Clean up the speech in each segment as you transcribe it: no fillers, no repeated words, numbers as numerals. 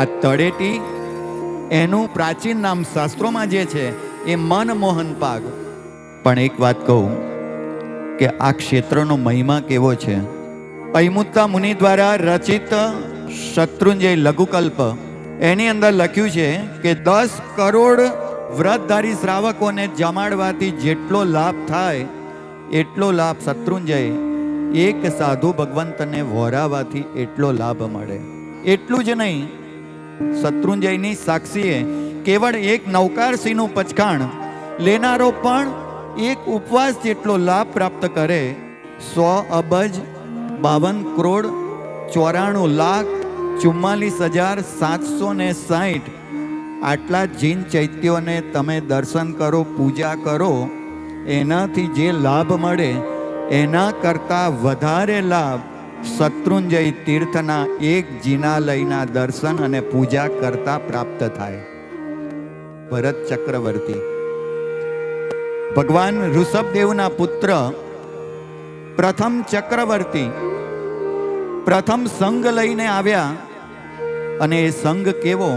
આ તળેટી એનું પ્રાચીન નામ શાસ્ત્રોમાં જે છે એ મનમોહન પાગ. પણ એક વાત કહું કે આ ક્ષેત્રનો મહિમા કેવો છે. અયમુત્તા મુનિ દ્વારા રચિત શત્રુંજય લઘુકલ્પ એની અંદર લખ્યું છે કે 10 કરોડ વ્રતધારી શ્રાવકોને જમાડવાથી જેટલો લાભ થાય એટલો લાભ શત્રુંજય એક સાધુ ભગવંતને વહોરાવાથી એટલો લાભ મળે. એટલું જ નહીં, શત્રુંજયની સાક્ષીએ કેવળ એક નૌકારસિંહનું પચખાણ લેનારો પણ એક ઉપવાસ જેટલો લાભ પ્રાપ્ત કરે. 100 અબજ 52 કરોડ 94 લાખ 44,760 આટલા જીન ચૈત્યોને તમે દર્શન કરો, પૂજા કરો, એનાથી જે લાભ મળે એના કરતાં વધારે લાભ શત્રુંજય તીર્થના એક જિનાલયના દર્શન અને પૂજા કરતા પ્રાપ્ત થાય. ભરત ચક્રવર્તી ભગવાન ઋષભદેવના પુત્ર પ્રથમ ચક્રવર્તી પ્રથમ સંઘ લઈને આવ્યા. અને એ સંઘ કેવો?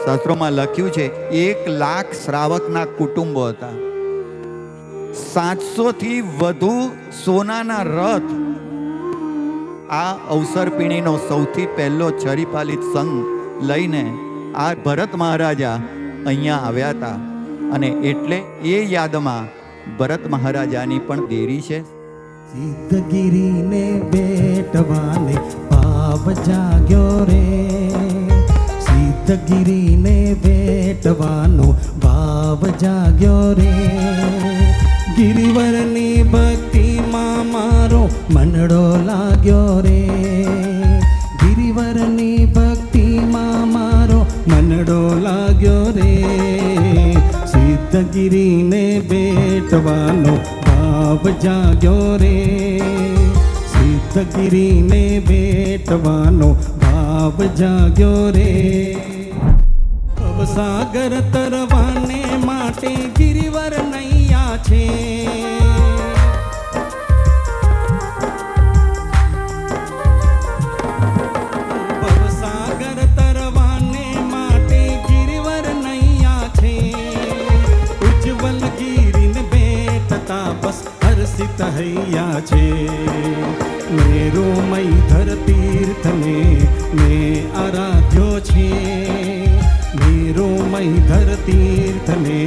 શાસ્ત્રોમાં લખ્યું છે 1 લાખ શ્રાવકના કુટુંબો હતા. 700 થી વધુ સોનાના રથ. આ અવસરપીણીનો સૌથી પહેલો છરીપાલિત સંઘ લઈને આ ભરત મહારાજા અહીંયા આવ્યા હતા. અને એટલે એ યાદમાં ભરત મહારાજાની પણ દેરી છે. સિદ્ધગીરીને બેટવાને ભાવ જાગ્યો રે, સિદ્ધગીરીને બેટવાનો ભાવ જાગ્યો રે. ગિરિવરની ભક્તિમાં મારો મનડો લાગ્યો રે, ગિરિવરની ભક્તિમાં મારો મનડો લાગ્યો રે. સિદ્ધગીરીને બેટવાનો ભાવ જાગ્યો રે, સિદ્ધગીરીને બેટવાનો ભાવ જાગ્યો રે. ભવસાગર તરવાને માટે ગિરિવર નૈયા છે, ભવસાગર તરવાને માટે ગિરિવર નૈયા છે. ઉજ્જવલ ગીરીને બેટતા બસ હર્ષિત હૈયા છે. મેરો મૈધર તીર્થને મેં આરાધ્યો છે, મેરો મૈધર તીર્થને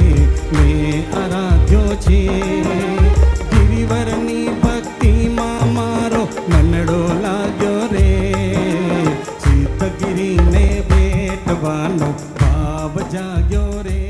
મેં આરાધ્યો છે. ગિરિવરની ભક્તિમાં મારો મનડો લાગ્યો રે, સિદ્ધગીરીને બેટવાનો ભાવ જાગ્યો રે.